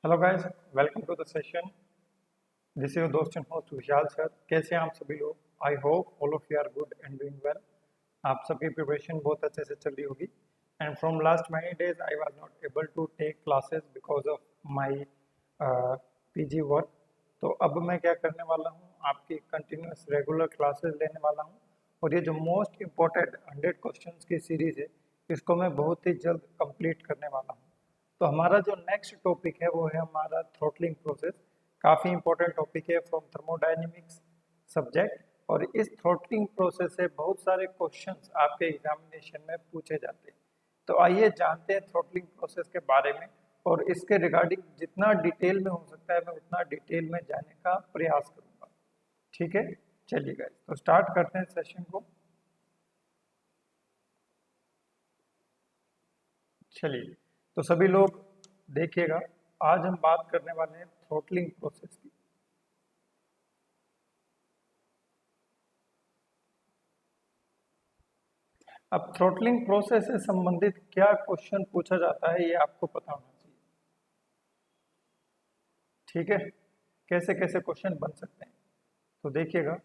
Hello guys, welcome to the session. This is your दोस्त and host Vishal sir. कैसे हैं आप सभी लोग? I hope all of you are good and doing well. आप सबकी प्रिपरेशन बहुत अच्छे से चल रही होगी। And from last many days I was not able to take classes because of my PG work. तो अब मैं क्या करने वाला हूँ, आपकी कंटिन्यूस रेगुलर क्लासेस लेने वाला हूँ। और ये जो मोस्ट इम्पोर्टेंट 100 क्वेश्चंस की सीरीज है, इसको मैं बहुत ही जल्द कंप्लीट करने वाला हूँ। तो हमारा जो नेक्स्ट टॉपिक है वो है हमारा थ्रोटलिंग प्रोसेस। काफ़ी इंपॉर्टेंट टॉपिक है फ्रॉम थर्मोडायनेमिक्स सब्जेक्ट। और इस थ्रोटलिंग प्रोसेस से बहुत सारे क्वेश्चंस आपके एग्जामिनेशन में पूछे जाते हैं। तो आइए जानते हैं थ्रोटलिंग प्रोसेस के बारे में, और इसके रिगार्डिंग जितना डिटेल में हो सकता है मैं उतना डिटेल में जाने का प्रयास करूंगा। ठीक है, चलिए गाइस, तो स्टार्ट करते हैं सेशन को। चलिए, तो सभी लोग देखिएगा, आज हम बात करने वाले हैं थ्रोटलिंग प्रोसेस की। अब थ्रोटलिंग प्रोसेस से संबंधित क्या क्वेश्चन पूछा जाता है ये आपको पता होना चाहिए। ठीक है, कैसे कैसे क्वेश्चन बन सकते हैं, तो देखिएगा।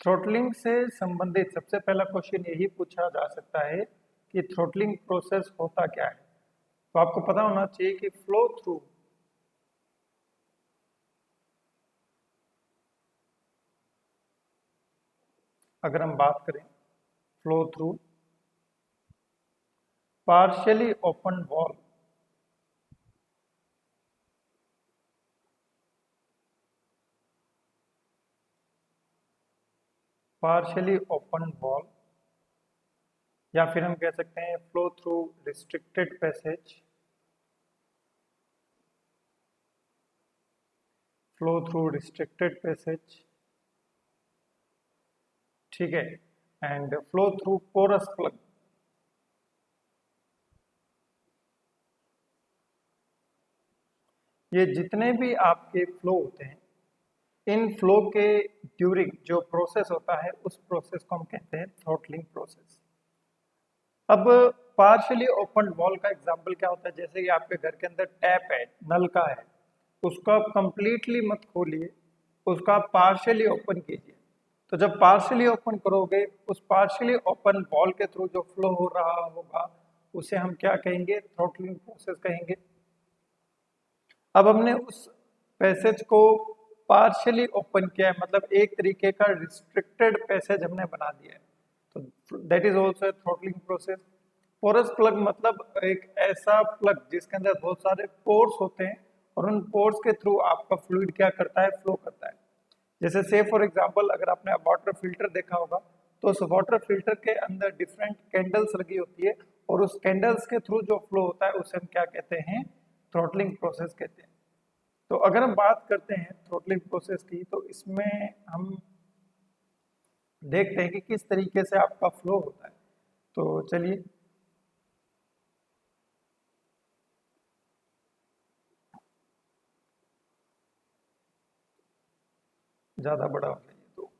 थ्रोटलिंग से संबंधित सबसे पहला क्वेश्चन यही पूछा जा सकता है कि थ्रोटलिंग प्रोसेस होता क्या है। तो आपको पता होना चाहिए कि फ्लो थ्रू, अगर हम बात करें flow through partially open wall, partially open wall, या फिर हम कह सकते हैं flow through restricted passage, flow through restricted passage. ठीक है, and flow through porous plug. ये जितने भी आपके फ्लो होते हैं, इन फ्लो के ड्यूरिंग जो प्रोसेस होता है उस प्रोसेस को हम कहते हैं थ्रोटलिंग प्रोसेस। अब पार्शियली ओपन वॉल का एग्जांपल क्या होता है? जैसे कि आपके घर के अंदर टैप है, नल का है, उसको आप कंप्लीटली मत खोलिए, उसका आप पार्शियली ओपन कीजिए। तो जब पार्शियली ओपन करोगे, उस पार्शियली ओपन वॉल के थ्रू जो फ्लो हो रहा होगा उसे हम क्या कहेंगे? थ्रोटलिंग प्रोसेस कहेंगे। अब हमने उस पैसेज को पार्शियली ओपन किया है, मतलब एक तरीके का रिस्ट्रिक्टेड पैसेज हमने बना दिया है, तो that is also throttling process. Porous plug मतलब एक ऐसा प्लग जिसके अंदर बहुत सारे पोर्स होते हैं, और उन पोर्स के थ्रू आपका फ्लूइड क्या करता है? फ्लो करता है। जैसे से फॉर एग्जांपल, अगर आपने वाटर फिल्टर देखा होगा, तो उस वाटर फिल्टर के अंदर डिफरेंट कैंडल्स लगी होती है, और उस कैंडल्स के थ्रू जो फ्लो होता है उसे हम क्या कहते हैं? थ्रोटलिंग प्रोसेस कहते हैं। तो अगर हम बात करते हैं थ्रोटलिंग प्रोसेस की, तो इसमें हम देखते हैं कि किस तरीके से आपका फ्लो होता है। तो चलिए, ज्यादा बड़ा हो गया ये तो।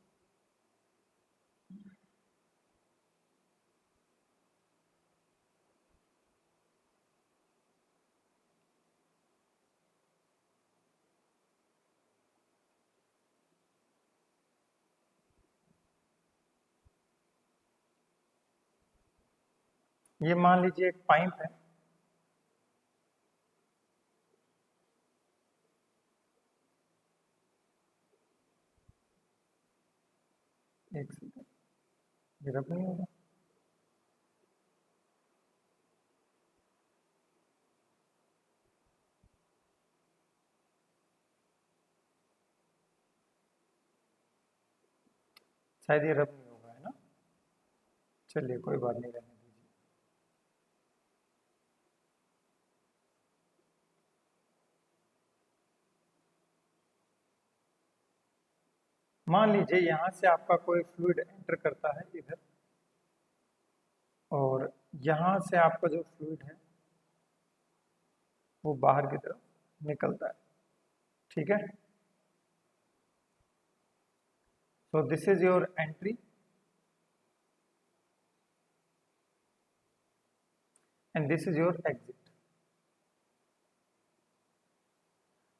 ये मान लीजिए एक पाइप है, एक सेकंड, ये रब नहीं होगा। शायद ये रब नहीं होगा, है ना? चलिए, कोई बात नहीं, रहने दीजिए। मान लीजिए यहाँ से आपका कोई फ्लूइड एंटर करता है इधर, और यहाँ से आपका जो फ्लूइड है वो बाहर की तरफ निकलता है। ठीक है, सो this is your entry and this is your exit.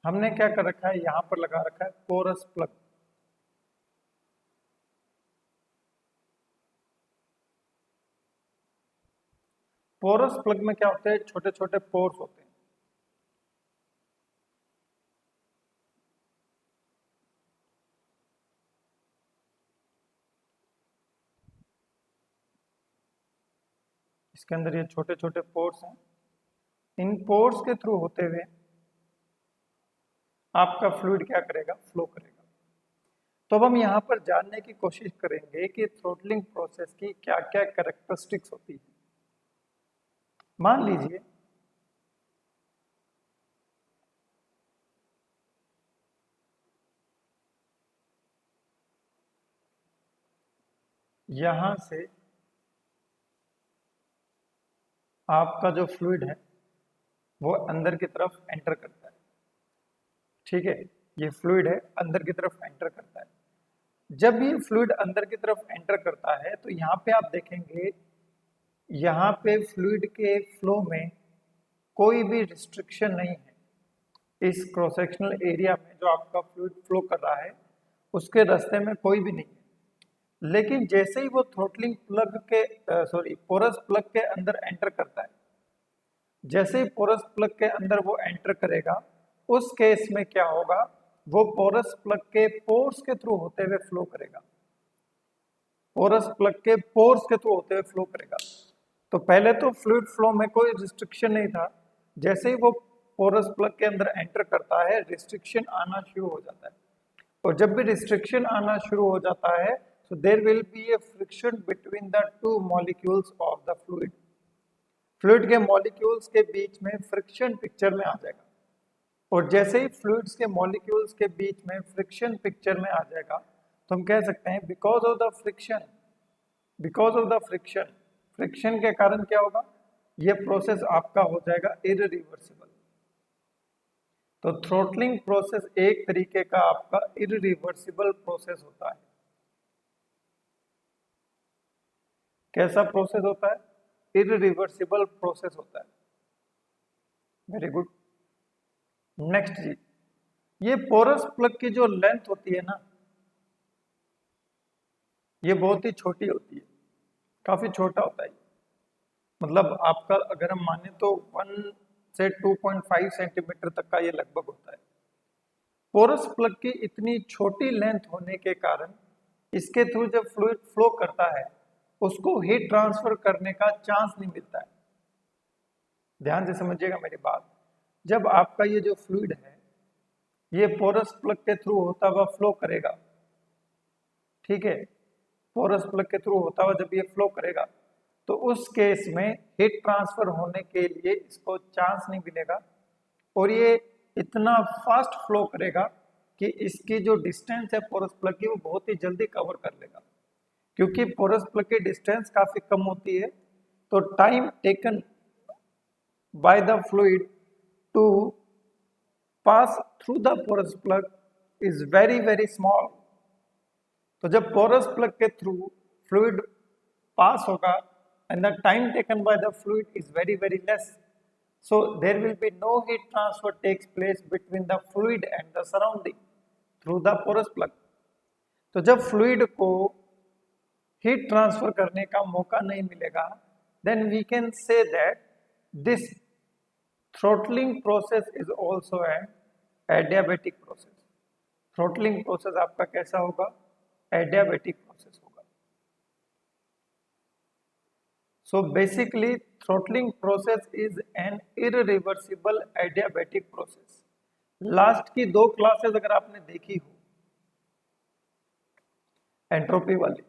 हमने क्या कर रखा है, यहां पर लगा रखा है पोरस प्लग। पोरस प्लग में क्या होता है, छोटे छोटे पोर्स होते हैं। इसके अंदर ये छोटे छोटे पोर्स हैं। इन पोर्स के थ्रू होते हुए आपका फ्लूइड क्या करेगा, फ्लो करेगा। तो अब हम यहाँ पर जानने की कोशिश करेंगे कि थ्रोटलिंग प्रोसेस की क्या क्या कैरेक्टरिस्टिक्स होती है। मान लीजिए यहां से आपका जो फ्लूइड है वो अंदर की तरफ एंटर करता है। ठीक है, ये फ्लूइड है, अंदर की तरफ एंटर करता है। जब ये फ्लूइड अंदर की तरफ एंटर करता है तो यहाँ पे आप देखेंगे, यहाँ पे फ्लूइड के फ्लो में कोई भी रिस्ट्रिक्शन नहीं है। इस क्रॉस सेक्शनल एरिया में जो आपका फ्लूइड फ्लो कर रहा है उसके रास्ते में कोई भी नहीं है। लेकिन जैसे ही वो थ्रोटलिंग प्लग के पोरस प्लग के अंदर एंटर करता है, जैसे ही पोरस प्लग के अंदर वो एंटर करेगा, उस केस में क्या होगा, वो पोरस प्लग के पोर्स के थ्रू होते हुए फ्लो करेगा। पोरस प्लग के पोर्स के थ्रू होते हुए फ्लो करेगा। तो पहले तो फ्लूइड फ्लो में कोई रिस्ट्रिक्शन नहीं था। जैसे ही वो पोरस प्लग के अंदर एंटर करता है, रिस्ट्रिक्शन आना शुरू हो जाता है। और जब भी रिस्ट्रिक्शन आना शुरू हो जाता है, so there will be a friction between the two molecules of the fluid। Fluid के मॉलिक्यूल्स के बीच में फ्रिक्शन पिक्चर में आ जाएगा। और जैसे ही फ्लूइड्स के मॉलिक्यूल्स के बीच में फ्रिक्शन पिक्चर में आ जाएगा, तो हम कह सकते हैं because of the friction, because of the friction, friction के कारण क्या होगा, ये प्रोसेस आपका हो जाएगा इररिवर्सिबल। तो थ्रोटलिंग प्रोसेस एक तरीके का आपका इररिवर्सिबल प्रोसेस होता है। कैसा प्रोसेस होता है, इररिवर्सिबल प्रोसेस होता है। Very good. नेक्स्ट जी, ये पोरस प्लग की जो लेंथ होती है ना, ये बहुत ही छोटी होती है, काफी छोटा होता है। मतलब आपका अगर हम माने तो 1 से 2.5 सेंटीमीटर तक का ये लगभग होता है। पोरस प्लग की इतनी छोटी लेंथ होने के कारण इसके थ्रू जब फ्लूइड फ्लो करता है, उसको हीट ट्रांसफर करने का चांस नहीं मिलता है। ध्यान से समझिएगा मेरी बात। जब आपका ये जो फ्लूइड है ये पोरस प्लग के थ्रू होता हुआ फ्लो करेगा, ठीक है, पोरस प्लग के थ्रू होता हुआ जब ये फ्लो करेगा, तो उस केस में हीट ट्रांसफर होने के लिए इसको चांस नहीं मिलेगा। और ये इतना फास्ट फ्लो करेगा कि इसकी जो डिस्टेंस है पोरस प्लग की, वो बहुत ही जल्दी कवर कर लेगा। क्योंकि पोरस प्लग की डिस्टेंस काफी कम होती है, तो time taken by the fluid to pass through the porous plug is very very small. तो जब पोरस प्लग के थ्रू फ्लूइड पास होगा and the time taken by the fluid is very very less, so there will be no heat transfer takes place between the fluid and the surrounding through the porous plug। तो जब fluid को heat transfer करने का मौका नहीं मिलेगा, then we can say that this throttling process is also an adiabatic process। Throttling process आपका कैसा होगा, एडियाबेटिक प्रोसेस होगा। So basically throttling process is an irreversible adiabatic process। Last की 2 क्लासेस अगर आपने देखी हो एंट्रोपी वाली,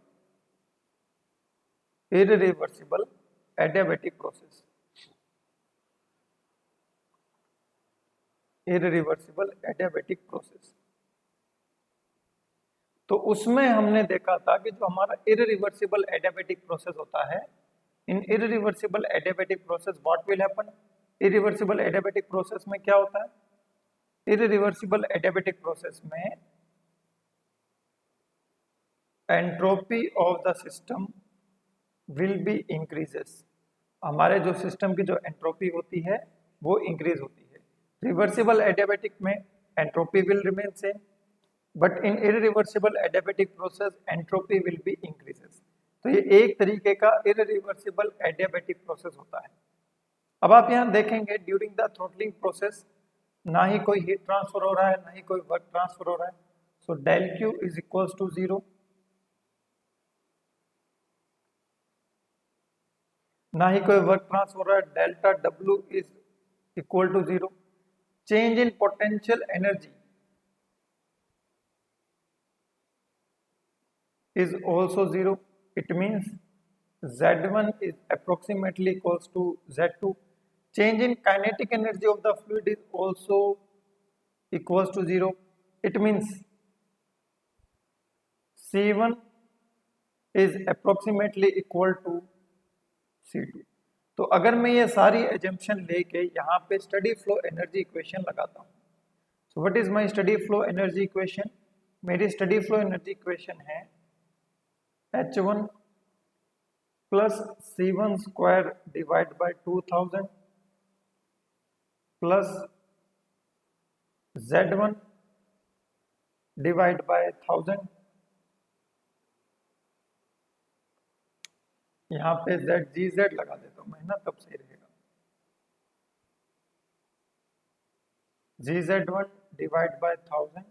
irreversible adiabatic process, irreversible adiabatic process, तो उसमें हमने देखा था कि जो हमारा irreversible adiabatic process होता है, इन irreversible adiabatic process what will happen, irreversible adiabatic process में क्या होता है, irreversible adiabatic process में entropy of the system will be increases. हमारे जो सिस्टम की जो एंट्रोपी होती है वो इंक्रीज होती है। रिवर्सिबल एडियाबेटिक में entropy will remain same, but in irreversible adiabatic process entropy will be increases. तो ये एक तरीके का irreversible adiabatic process होता है। अब आप यहाँ देखेंगे ड्यूरिंग द थ्रॉटलिंग प्रोसेस ना ही कोई हीट ट्रांसफर हो रहा है ना ही कोई वर्क ट्रांसफर हो रहा है, so del Q is equals to 0, ना ही कोई वर्क ट्रांसफर हो रहा है, delta W is equal to 0, change in potential energy is also 0. It means Z1 is approximately equals to Z2. Change in kinetic energy of the fluid is also equals to 0. It means C1 is approximately equal to C2. तो अगर मैं ये सारी assumption लेके यहाँ पे steady flow energy equation लगाता हूँ, so what is my steady flow energy equation? मेरी स्टडी फ्लो एनर्जी इक्वेशन है H1 plus C1 square divided by 2000 plus Z1 divided by 1000, यहाँ पे ZGZ लगा देता हूँ मैं ना, तब सही रहेगा। GZ1 divided by 1000,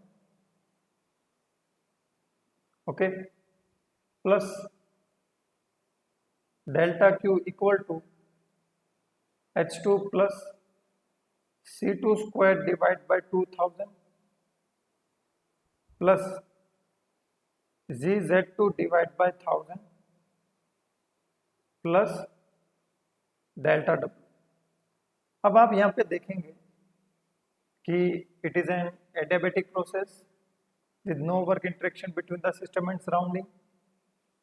okay, plus delta Q equal to H2 plus C2 square divide by 2000 plus GZ2 divide by 1000 plus delta W। अब आप यहाँ पे देखेंगे कि it is an adiabatic process with no work interaction between the system and surrounding.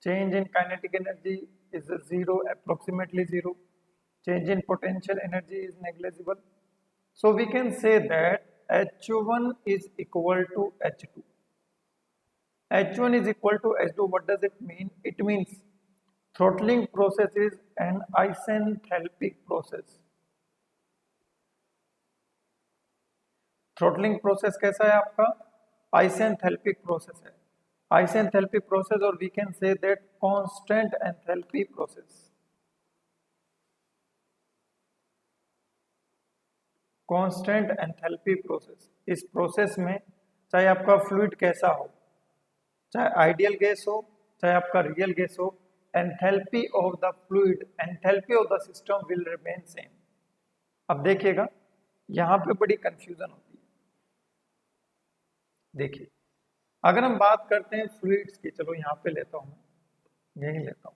Change in kinetic energy is 0, approximately 0. Change in potential energy is negligible. So we can say that H1 is equal to H2. H1 is equal to H2. What does it mean? It means throttling process is an isenthalpic process. Throttling process कैसा है आपका? Isenthalpic process है, isenthalpic process, और we can say that constant enthalpy process. Constant enthalpy process, इस process में चाहे आपका fluid कैसा हो, चाहे आइडियल गैस हो चाहे आपका रियल गैस हो, enthalpy of the fluid, enthalpy of the system will remain same. अब देखिएगा यहां पे बड़ी कंफ्यूजन होती है। देखिए अगर हम बात करते हैं फ्लूइड्स की, चलो यहां पे लेता हूं, यही लेता हूं,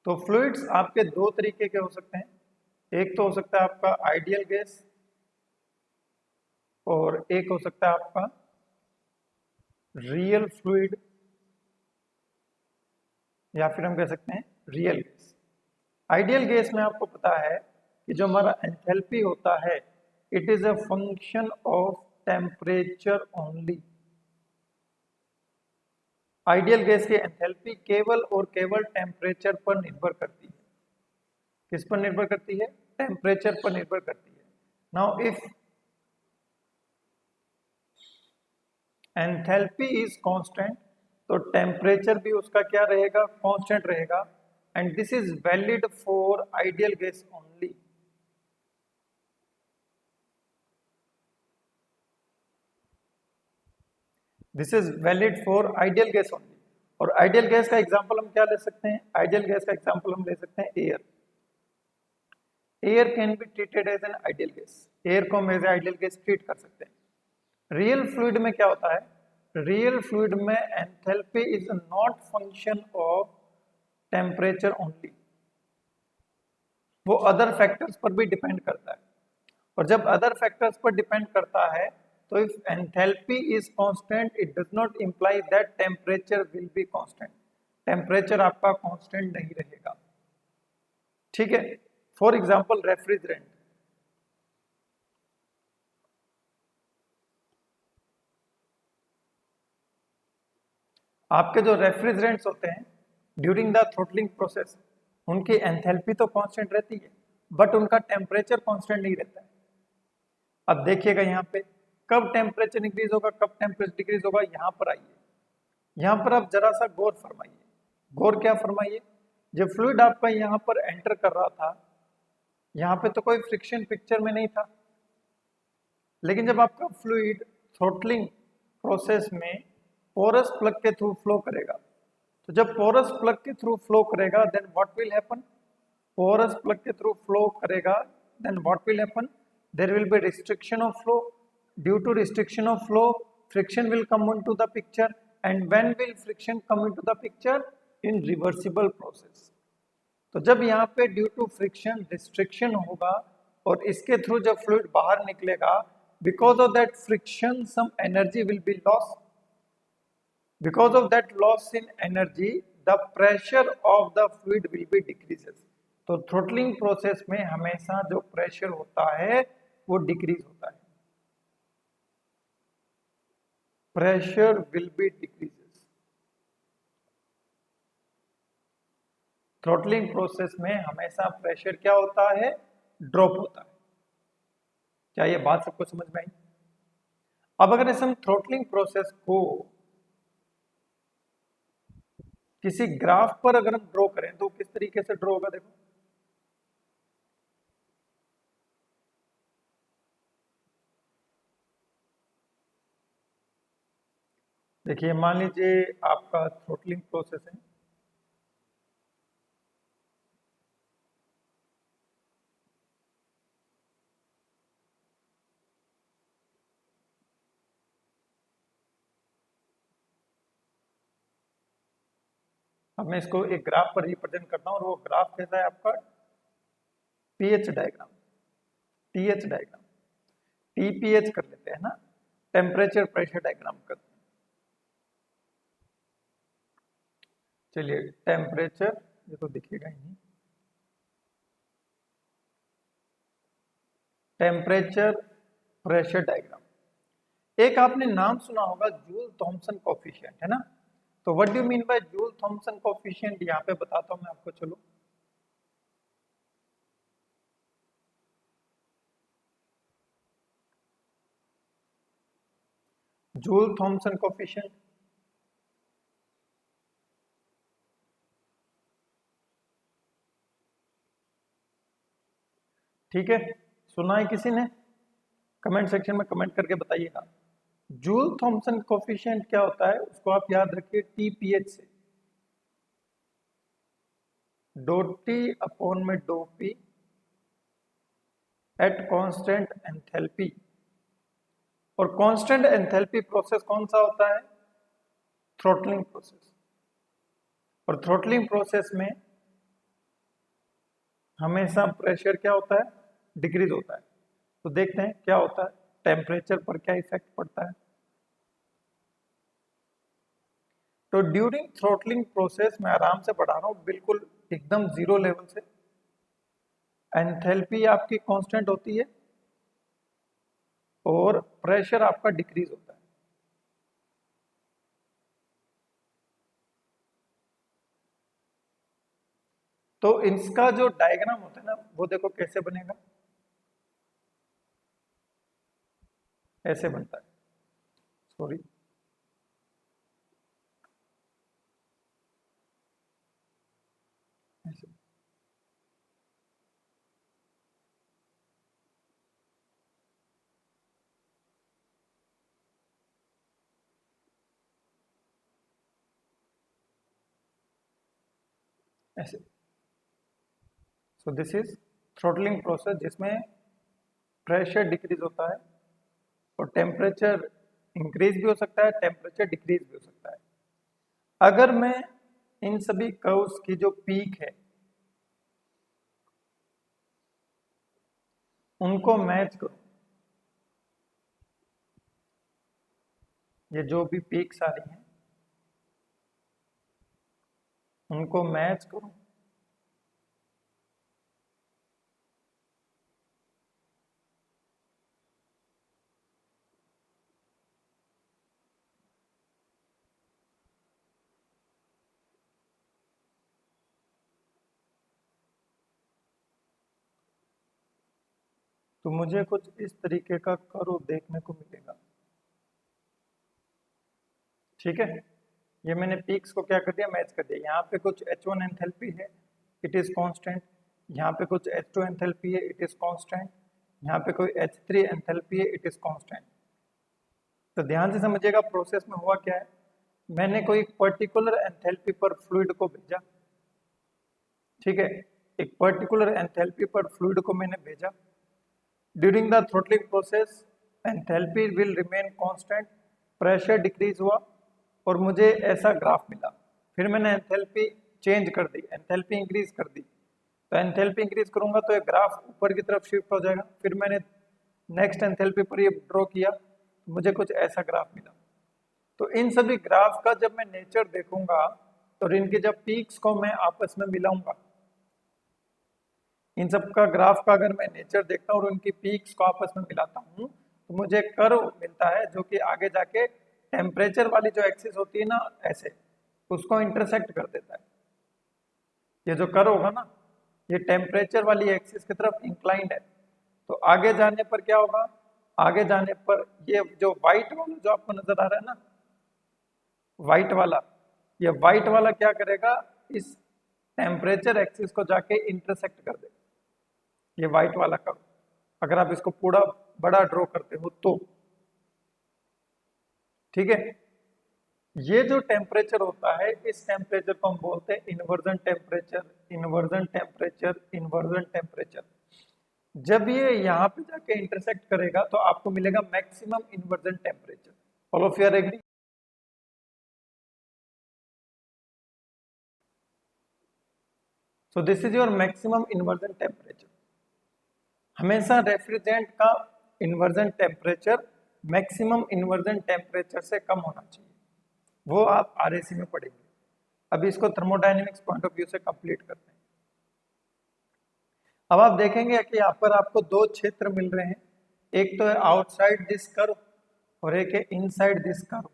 तो फ्लूइड्स आपके दो तरीके के हो सकते हैं। एक तो हो सकता है आपका आइडियल गैस और एक हो सकता है आपका रियल फ्लूइड, या फिर हम कह सकते हैं रियल गैस। आइडियल गैस में आपको पता है कि जो हमारा एंथैल्पी होता है it is a function of temperature only. Ideal gas की एंथैल्पी केवल और केवल टेम्परेचर पर निर्भर करती है। किस पर निर्भर करती है? टेम्परेचर पर निर्भर करती है। Now if enthalpy is constant तो टेम्परेचर भी उसका क्या रहेगा? कांस्टेंट रहेगा, and this is valid for ideal gas only. This is valid for ideal gas only. और आइडियल गैस का एग्जांपल हम क्या ले सकते हैं? आइडियल गैस का एग्जांपल हम ले सकते हैं air. Air can be treated as an ideal gas, air को हम एज आइडियल गैस ट्रीट कर सकते हैं। रियल फ्लूइड में क्या होता है? रियल फ्लूइड में enthalpy is not function of temperature only, वो अदर फैक्टर्स पर भी डिपेंड करता है। और जब अदर फैक्टर्स पर डिपेंड करता है तो if enthalpy is constant it does not imply that temperature will be constant. Temperature आपका कांस्टेंट नहीं रहेगा, ठीक है। फॉर एग्जांपल रेफ्रिजरेंट, आपके जो रेफ्रिजरेंट्स होते हैं ड्यूरिंग द थ्रोटलिंग प्रोसेस उनकी एंथैल्पी तो कांस्टेंट रहती है, बट उनका टेम्परेचर कांस्टेंट नहीं रहता है। अब देखिएगा यहाँ पे कब टेम्परेचर इंक्रीज होगा, कब टेम्परेचर डिक्रीज होगा, यहाँ पर आइए, यहाँ पर आप जरा सा गौर फरमाइए। गौर क्या फरमाइए, जब फ्लूइड आपका यहाँ पर एंटर कर रहा था, यहाँ पे तो कोई फ्रिक्शन पिक्चर में नहीं था, लेकिन जब आपका फ्लूइड थ्रोटलिंग प्रोसेस में पोरस प्लग के थ्रू फ्लो करेगा, तो जब पोरस प्लग के थ्रू फ्लो करेगा then what will happen, porous plug के थ्रू फ्लो करेगा then what will happen, there will be restriction of flow, due to restriction of flow friction will come into the picture, and when will friction come into the picture, irreversible process. तो जब यहाँ पे due to friction restriction होगा और इसके through जब fluid बाहर निकलेगा, because of that friction some energy will be loss, because of that loss in energy the pressure of the fluid will be decreases। तो थ्रोटलिंग प्रोसेस में हमेशा जो प्रेशर होता है वो डिक्रीज होता है, pressure will be decreases. Throttling process में हमेशा प्रेशर क्या होता है, ड्रॉप होता है। क्या ये बात सबको समझ में आई? अब अगर हम थ्रोटलिंग प्रोसेस को किसी ग्राफ पर अगर हम ड्रॉ करें तो किस तरीके से ड्रॉ होगा, देखो देखिए, मान लीजिए आपका थ्रोटलिंग प्रोसेस है, अब मैं इसको एक ग्राफ पर रिप्रेजेंट करता हूं और वो ग्राफ कैसा है आपका, PH diagram, TH diagram, TPH कर लेते हैं ना, टेम्परेचर प्रेशर डायग्राम करते हैं। चलिए टेम्परेचर, ये तो दिखेगा ही नहीं, टेम्परेचर प्रेशर डायग्राम। एक आपने नाम सुना होगा जूल थॉमसन कोफिशिएंट, है ना? तो what do you mean by Joule Thomson coefficient, यहाँ पे बताता हूं मैं आपको, चलो। जूल थॉमसन कोफिशिएंट, ठीक है, सुना है किसी ने? कमेंट सेक्शन में कमेंट करके बताइएगा। जूल थॉमसन कोफिशिएंट क्या होता है, उसको आप याद रखिए टीपीएच से, डो टी अपॉन में dough P at constant enthalpy. और कांस्टेंट एंथैल्पी प्रोसेस कौन सा होता है, थ्रोटलिंग प्रोसेस। और थ्रोटलिंग प्रोसेस में हमेशा प्रेशर क्या होता है, डिक्रीज होता है। तो देखते हैं क्या होता है, टेम्परेचर पर क्या इफेक्ट पड़ता है। तो ड्यूरिंग थ्रोटलिंग प्रोसेस में आराम से बढ़ा रहा हूं, बिल्कुल एकदम जीरो लेवल से, एंथैल्पी आपकी कांस्टेंट होती है और प्रेशर आपका डिक्रीज होता है। तो इसका जो डायग्राम होता है ना, वो देखो कैसे बनेगा, ऐसे बनता है, सॉरी, ऐसे। ऐसे। सो दिस इज थ्रोटलिंग प्रोसेस, जिसमें प्रेशर डिक्रीज होता है और टेम्परेचर इंक्रीज भी हो सकता है, टेम्परेचर डिक्रीज भी हो सकता है। अगर मैं इन सभी कर्व्स की जो पीक है उनको मैच करूं, ये जो भी पीक्स आ रही हैं उनको मैच करूं, तो मुझे कुछ इस तरीके का कर्व देखने को मिलेगा। ठीक है, ये मैंने पीक्स को क्या कर दिया, मैच कर दिया। यहाँ पे कुछ H1 एंथैल्पी है, इट इज कांस्टेंट। यहाँ पे कुछ H2 एंथैल्पी है, इट इज कांस्टेंट। यहाँ पे कोई H3 एंथैल्पी है, इट इज कांस्टेंट। तो ध्यान से समझिएगा प्रोसेस में हुआ क्या है। मैंने कोई पर्टिकुलर एंथैल्पी पर फ्लूइड को भेजा, ठीक है, एक पर्टिकुलर एंथैल्पी पर फ्लूइड को मैंने भेजा। During the throttling process enthalpy will remain constant, pressure decrease हुआ और मुझे ऐसा ग्राफ मिला। फिर मैंने एंथैल्पी चेंज कर दी, एंथैल्पी इंक्रीज कर दी। तो एंथैल्पी इंक्रीज करूंगा तो ये ग्राफ ऊपर की तरफ शिफ्ट हो जाएगा। फिर मैंने नेक्स्ट एंथैल्पी पर ये ड्रॉ किया, तो मुझे कुछ ऐसा ग्राफ मिला। तो इन सभी ग्राफ का जब मैं नेचर देखूंगा और इनके जब पीक्स को मैं आपस में मिलाऊंगा, इन सब का ग्राफ का अगर मैं नेचर देखता हूँ और उनकी पीक्स को आपस में मिलाता हूँ, तो मुझे कर्व मिलता है जो कि आगे जाके टेम्परेचर वाली जो एक्सिस होती है ना, ऐसे उसको इंटरसेक्ट कर देता है। ये जो कर्व होगा ना, ये टेम्परेचर वाली एक्सिस की तरफ इंक्लाइंड है। तो आगे जाने पर क्या होगा, आगे जाने पर ये जो व्हाइट वाला जो आपको नजर आ रहा है ना, व्हाइट वाला, ये व्हाइट वाला क्या करेगा, इस टेम्परेचर एक्सिस को जाके इंटरसेक्ट कर देगा। ये व्हाइट वाला कर्व अगर आप इसको पूरा बड़ा ड्रॉ करते हो तो, ठीक है। ये जो टेम्परेचर होता है, इस टेम्परेचर को हम बोलते हैं inversion temperature, inversion temperature, inversion temperature. जब ये यहाँ पे जाके इंटरसेक्ट करेगा तो आपको मिलेगा maximum inversion temperature. All of you are agree? So this is your maximum inversion temperature. हमेशा रेफ्रिजरेंट का inversion temperature maximum inversion temperature से कम होना चाहिए, वो आप आरएसी में पढ़ेंगे। अभी इसको थर्मोडायनेमिक्स पॉइंट ऑफ व्यू से कंप्लीट करते हैं। अब आप देखेंगे कि यहाँ पर आपको दो क्षेत्र मिल रहे हैं, एक तो है आउटसाइड दिस कर्व और एक है इनसाइड दिस कर्व।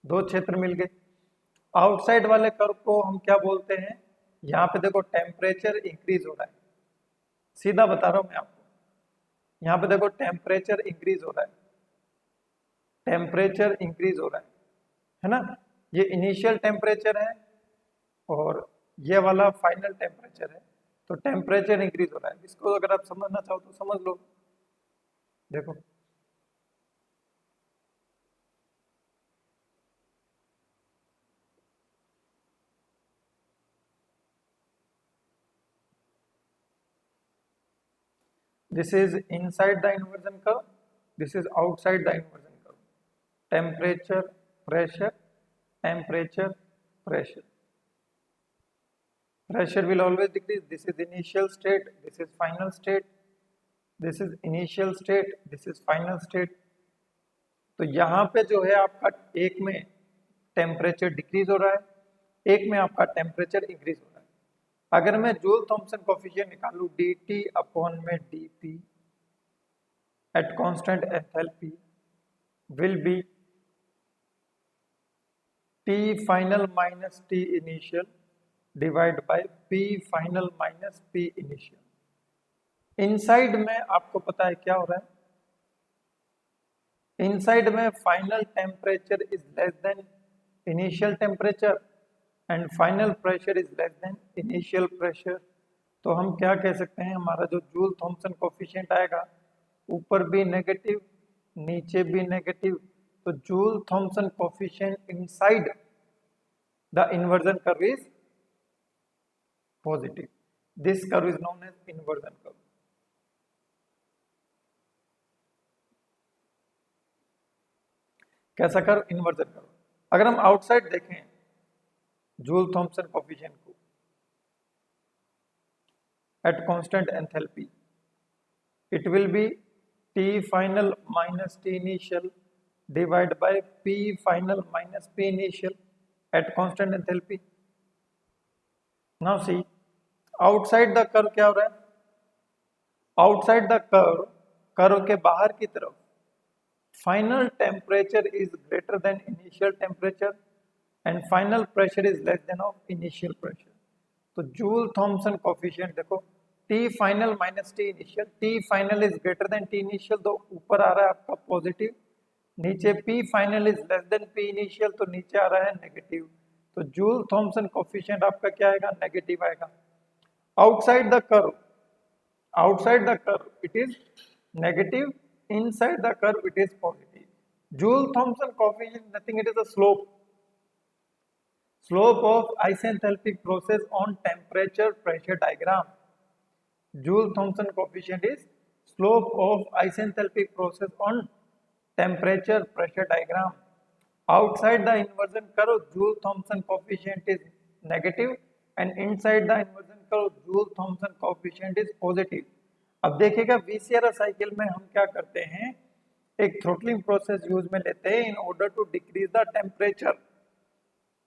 दो क्षेत्र मिल गए। आउटसाइड वाले कर्व को हम क्या बोलते हैं, यहाँ पे देखो टेम्परेचर इंक्रीज हो रहा है, सीधा बता रहा हूं मैं आपको। यहाँ पे देखो टेम्परेचर इंक्रीज हो रहा है, टेम्परेचर इंक्रीज हो रहा है ना। ये इनिशियल टेम्परेचर है और ये वाला फाइनल टेम्परेचर है। तो टेम्परेचर इंक्रीज हो रहा है। इसको अगर आप समझना चाहो तो समझ लो। देखो this is inside the inversion curve, this is outside the inversion curve. Temperature, pressure, temperature, pressure. Pressure will always decrease. This is initial state, this is final state, this is initial state, this is final state. तो यहाँ पे जो है आपका एक में temperature decrease हो रहा है, एक में आपका टेम्परेचर इंक्रीज हो रहा है। अगर मैं जूल थॉम्सन कोफिशिएंट निकालू dt अपॉन में dP at constant enthalpy will be T final minus T initial divided by P final minus P initial। Inside में आपको पता है क्या हो रहा है, इनसाइड में final temperature is less than initial temperature and final pressure is less than initial pressure. तो हम क्या कह सकते हैं, हमारा जो जूल थॉम्सन कोफिशिएंट आएगा, ऊपर भी नेगेटिव नीचे भी नेगेटिव, तो Joule Thomson coefficient inside the inversion curve is positive. This curve is known as inversion curve. कैसा कर्व, इन्वर्जन कर्व। अगर हम आउटसाइड देखें जूल थॉम्सन कोफिशिएंट को at constant enthalpy, it will be T final minus T initial divided by P final minus P initial at constant enthalpy। Now see, outside the curve क्या हो रहा है, outside the curve, curve के बाहर की तरफ final temperature is greater than initial temperature and final pressure is less than of initial pressure। तो Joule Thomson coefficient देखो, T final minus T initial, T final is greater than T initial तो ऊपर आ रहा है आपका positive, नीचे P final is less than P initial तो नीचे आ रहा है नेगेटिव। तो जूल थॉमसन कोफिशिएंट आपका क्या आएगा, नेगेटिव आएगा। Outside the curve, outside the curve it is negative, inside the curve it is positive. Joule-Thomson coefficient nothing, it is a slope of isenthalpic process on temperature pressure diagram. Joule-Thomson coefficient is slope of isenthalpic process on temperature pressure diagram. Outside the inversion curve Joule-Thomson coefficient is negative and inside the inversion curve Joule-Thomson coefficient is positive. अब देखिएगा VCRS cycle में हम क्या करते हैं, एक throttling process use में लेते हैं in order to decrease the temperature.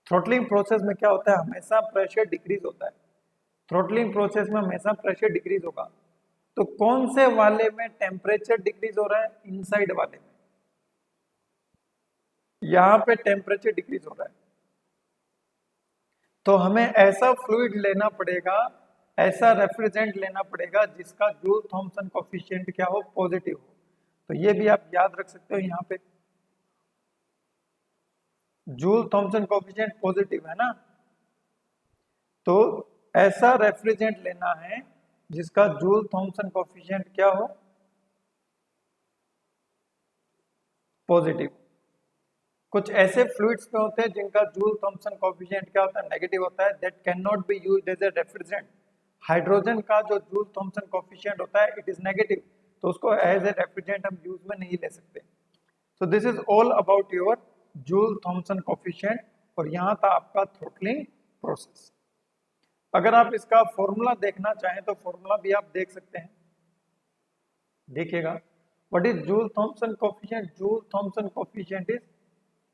Throttling process में क्या होता है, हमेशा प्रेशर डिक्रीज होता है, थ्रोटलिंग प्रोसेस में हमेशा प्रेशर डिक्रीज होगा। तो कौन से वाले में टेम्परेचर डिक्रीज हो रहा है, इनसाइड वाले में, यहां पे टेम्परेचर डिक्रीज हो रहा है। तो हमें ऐसा फ्लूइड लेना पड़ेगा, ऐसा रेफ्रिजरेंट लेना पड़ेगा जिसका जूल थॉमसन कोफिशिएंट क्या हो, पॉजिटिव हो। तो ये भी आप याद रख सकते हो, यहाँ पे जूल थॉमसन कोफिशिएंट पॉजिटिव है ना, तो ऐसा रेफ्रिजरेंट लेना है जिसका जूल थॉमसन कोफिशिएंट क्या हो, पॉजिटिव। कुछ ऐसे फ्लूइड्स में होते हैं जिनका जूल थॉमसन कोफिशिएंट क्या होता है, नेगेटिव होता है, that can not be used as a refrigerant. Hydrogen का जो जूल थॉमसन कोफिशिएंट होता है इट इज नेगेटिव, तो उसको एज ए रेफ्रिजरेंट हम यूज में नहीं ले सकते। So this is all about your Joule Thomson coefficient, और यहाँ था आपका थ्रोटलिंग प्रोसेस। अगर आप इसका फॉर्मूला देखना चाहें तो फॉर्मूला भी आप देख सकते हैं, देखिएगा। What is Joule Thomson coefficient, Joule Thomson coefficient is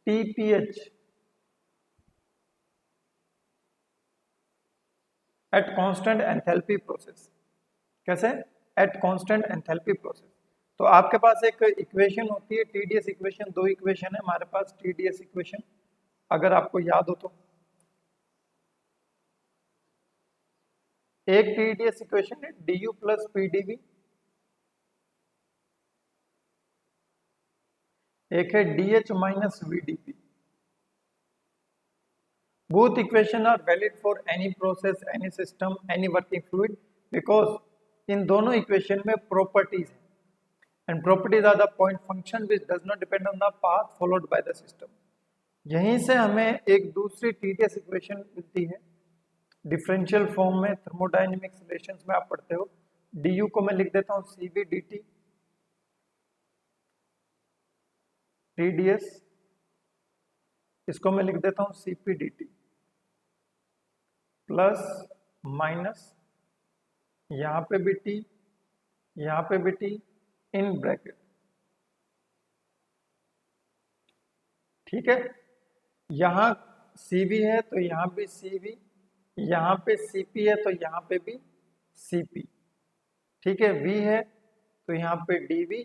TPH at constant enthalpy process। कैसे, at constant enthalpy process। तो आपके पास एक इक्वेशन होती है TDS इक्वेशन, दो इक्वेशन है हमारे पास TDS इक्वेशन, अगर आपको याद हो तो। एक TDS इक्वेशन है du प्लस PdV, एक है DH minus VdP। Both equations are valid for any process, any system, any working fluid because इन दोनों इक्वेशन में प्रॉपर्टीज है, and properties are the point function which does not depend on the path followed by the system। यहीं से हमें एक दूसरी TDS equation मिलती है डिफरेंशियल फॉर्म में, थर्मोडायनेमिक्स रिलेशंस में आप पढ़ते हो। du को मैं लिख देता हूँ CV dt, TDS इसको मैं लिख देता हूँ CP dt, प्लस माइनस यहाँ पे भी T, यहाँ पे भी T, इन ब्रैकेट। ठीक है, यहाँ CV है तो यहाँ भी CV, यहाँ पे CP है तो यहाँ पे भी CP। ठीक है, V है तो यहाँ पे DV,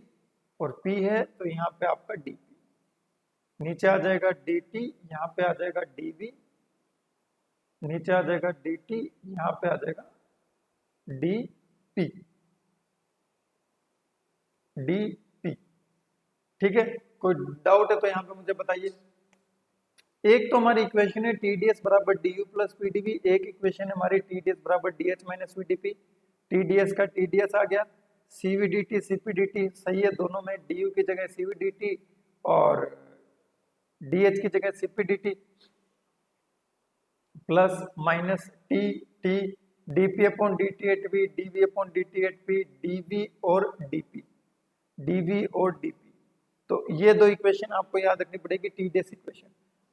और P है तो यहाँ पे आपका DP। नीचे आ जाएगा DT, यहाँ पे आ जाएगा DV, नीचे आ जाएगा DT, यहाँ पे आ जाएगा DP, DP। ठीक है, कोई डाउट है तो यहाँ पे मुझे बताइए। एक तो हमारी इक्वेशन है TDS बराबर DU प्लस PdV, एक इक्वेशन है हमारी TDS बराबर DH माइनस VdP। TDS का TDS आ गया, CVDT CPDT सही है, दोनों में DU की जगह CVDT और DH की जगह CPDT, plus minus T DP upon DT at B, DV upon DT at P, DV और DP, DV और DP। तो ये दो इक्वेशन आपको याद रखनी पड़ेगी, TDS इक्वेशन।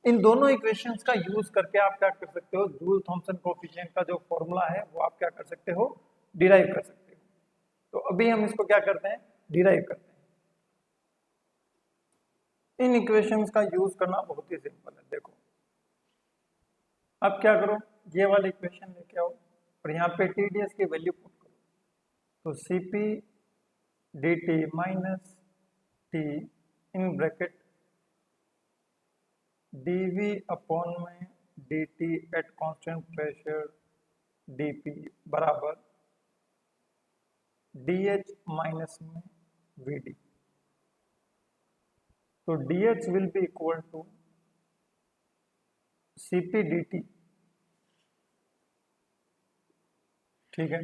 इन दोनों इक्वेशंस का यूज करके आप क्या कर सकते हो, जूल थॉमसन कोफिशिएंट का जो फॉर्मूला है वो आप क्या कर सकते हो, डिराइव कर सकते हो। तो अभी हम इसको क्या करते हैं, डिराइव करते हैं। इन इक्वेशंस का यूज करना बहुत ही सिंपल है। देखो अब क्या करो, ये वाली इक्वेशन लेके आओ और यहाँ पे TDS की वैल्यू पुट करो, तो CP DT minus T in bracket DV upon में DT at constant pressure DP बराबर DH माइनस में VD, तो DH will be equal to CP DT, ठीक है,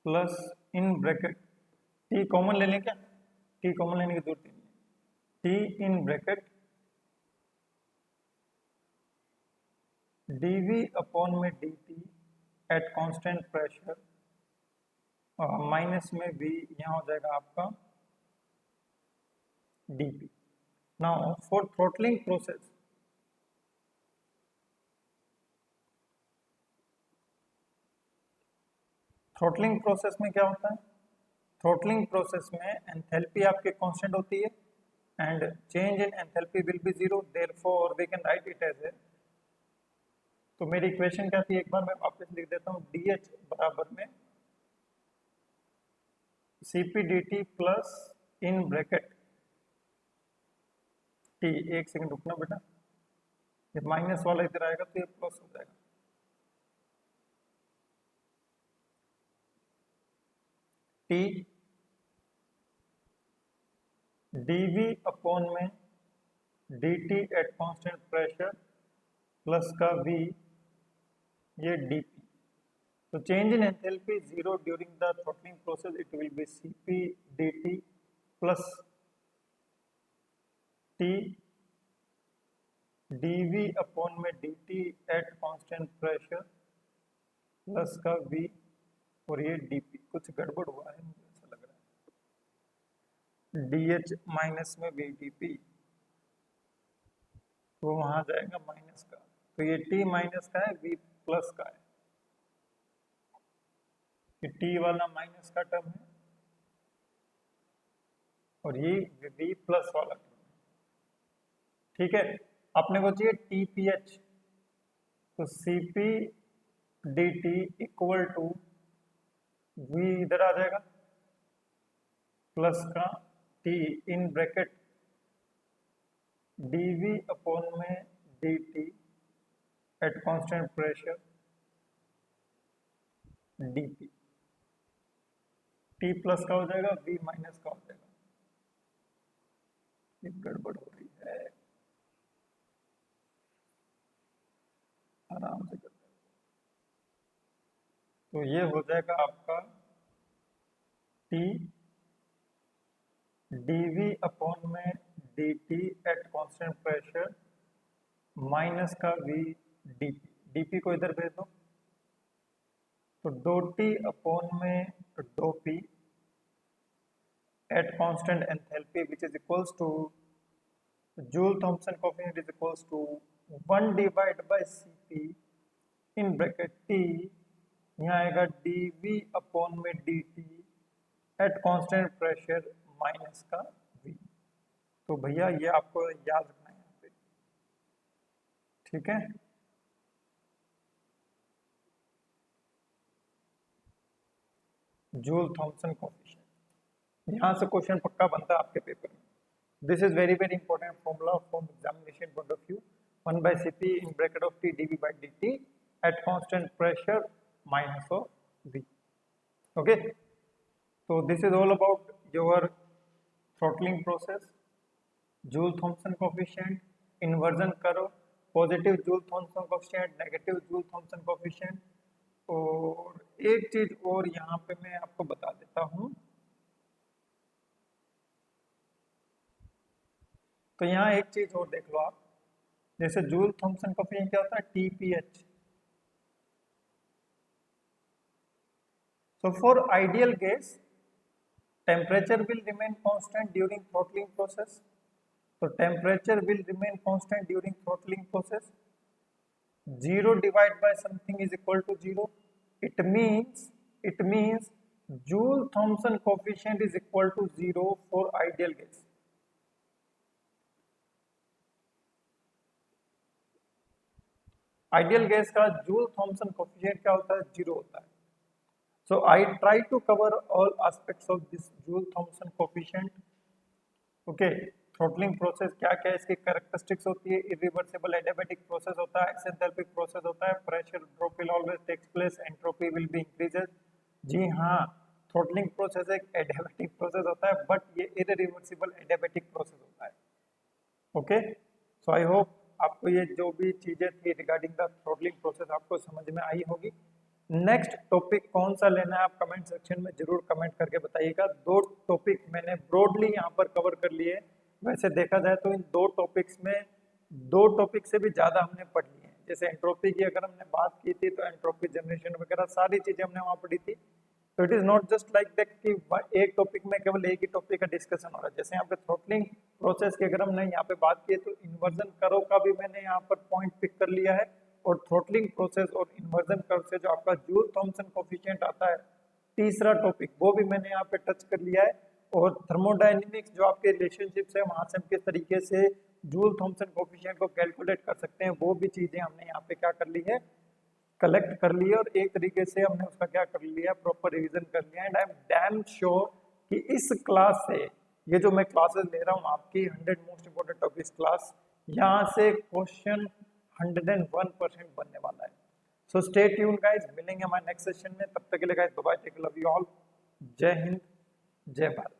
plus in bracket T common ले लें क्या, T कॉमन लेने की जरूरत नहीं है, T in bracket dV upon में dt at constant pressure, minus में V यहाँ हो जाएगा आपका dP। Now for throttling process, throttling process में क्या होता है, थ्रोटलिंग प्रोसेस में एंथैल्पी आपके कांस्टेंट होती है and change in enthalpy will be zero, therefore we can write it as a, तो मेरी इक्वेशन क्या थी, एक बार मैं वापस लिख देता हूँ, DH बराबर में CP DT plus in bracket T, एक सेकंड रुकना बेटा, ये माइनस वाला इधर आएगा तो ये प्लस हो जाएगा, T dV अपॉन में dt at constant pressure plus का V, ये dP, so change in enthalpy zero during the throttling process, it will be Cp dt plus T dV upon में dt at constant pressure plus का V, और ये dP, कुछ गड़बड़ हुआ है मुझे ऐसा लग रहा है, DH माइनस में VDP, तो वहां जाएगा माइनस का, तो ये T माइनस का है, V प्लस का है, कि T वाला माइनस का टर्म है और ये V प्लस वाला टर्म है, ठीक है। अपने को चाहिए TPH, तो CP DT equal to V इधर आ जाएगा प्लस का T in bracket dV upon में dt at constant pressure dP, T plus का हो जाएगा, V माइनस का हो जाएगा, ये गड़बड़ हो रही है, आराम से करते हैं, तो ये हो जाएगा आपका T dV अपॉन में dt at constant pressure minus का V dP, dP को इधर भेज दो, तो दो T अपॉन में दो P at constant enthalpy which is equals to Joule Thomson coefficient is equals to 1 divided by Cp in bracket T, यहाँ आएगा dV अपॉन में dt at constant pressure minus का V, तो भैया ये आपको याद रखना है यहाँ पे, ठीक है। जूल थॉमसन कोएफिशिएंट, यहाँ से क्वेश्चन पक्का बनता है आपके पेपर में, this is very very important formula from examination point of view, 1 by Cp in bracket of T dV by dt at constant pressure minus of V, okay, so this is all about your throttling process, Joule Thomson coefficient, inversion करो, positive Joule Thomson coefficient, negative Joule Thomson coefficient, और एक चीज और यहाँ पे मैं आपको बता देता हूँ, तो यहाँ एक चीज और देख लो आप, जैसे जूल थॉमसन कोएफिशिएंट क्या होता है, TPH, so for ideal gas temperature will remain constant during throttling process, so temperature will remain constant during throttling process, 0 divided by something is equal to 0, it means Joule Thomson coefficient is equal to 0 for ideal gas, ideal gas का joule Thomson coefficient क्या होता है, 0 होता है, so I try to cover all aspects of this Joule Thomson coefficient, okay, throttling process क्या क्या इसकी characteristics होती है, इरिवर्सिबल एडियाबैटिक प्रोसेस होता है, आइसेंथैल्पिक प्रोसेस होता है, pressure drop will always takes place, entropy will be increases, जी हाँ, थ्रॉटलिंग प्रोसेस एक एडियाबेटिक प्रोसेस होता है, बट ये इरिवर्सिबल एडियाबेटिक प्रोसेस होता है। ओके, सो आई होप आपको ये जो भी चीजें थी रिगार्डिंग द थ्रॉटलिंग प्रोसेस आपको समझ में आई होगी। नेक्स्ट टॉपिक कौन सा लेना है आप कमेंट सेक्शन में जरूर कमेंट करके बताइएगा। 2 टॉपिक मैंने ब्रॉडली यहाँ पर कवर कर लिए। वैसे देखा जाए तो इन 2 टॉपिक्स में 2 टॉपिक से भी ज्यादा हमने पढ़ लिए हैं। जैसे एंट्रोपी की अगर हमने बात की थी तो एंट्रोपी जनरेशन वगैरह सारी चीजें हमने वहाँ पढ़ी थी। तो it is not just like that कि एक टॉपिक में केवल एक ही टॉपिक का डिस्कशन हो रहा है। जैसे यहाँ पे थ्रॉटलिंग प्रोसेस की अगर हमने यहाँ पे बात की है तो इन्वर्जन कर्व का भी मैंने यहाँ पर पॉइंट पिक कर लिया है, और थ्रॉटलिंग प्रोसेस और इन्वर्जन कर्व से जो आपका जूल थॉम्सन कोफिशिएंट आता है तीसरा टॉपिक, वो भी मैंने यहाँ पे टच कर लिया है। और थर्मोडायनेमिक्स जो आपके रिलेशनशिप्स है वहां से हम किस तरीके से जूल थॉम्सन कोफिशिएंट को कैलकुलेट कर सकते हैं, वो भी चीजें हमने यहाँ पे क्या कर ली है, कलेक्ट कर लिया, और एक तरीके से हमने उसका क्या कर लिया, प्रॉपर रिवीजन कर लिया। And I am damn sure कि इस क्लास से, ये जो मैं क्लासेस ले रहा हूँ आपकी 100 मोस्ट इम्पोर्टेंट टॉपिक्स क्लास, यहाँ से क्वेश्चन 101% बनने वाला है। सो स्टे ट्यून गाइस, मिलेंगे हमारे नेक्स्ट सेशन में। तब तक के लिए guys bye bye, take love you all, जय हिंद, जय भारत।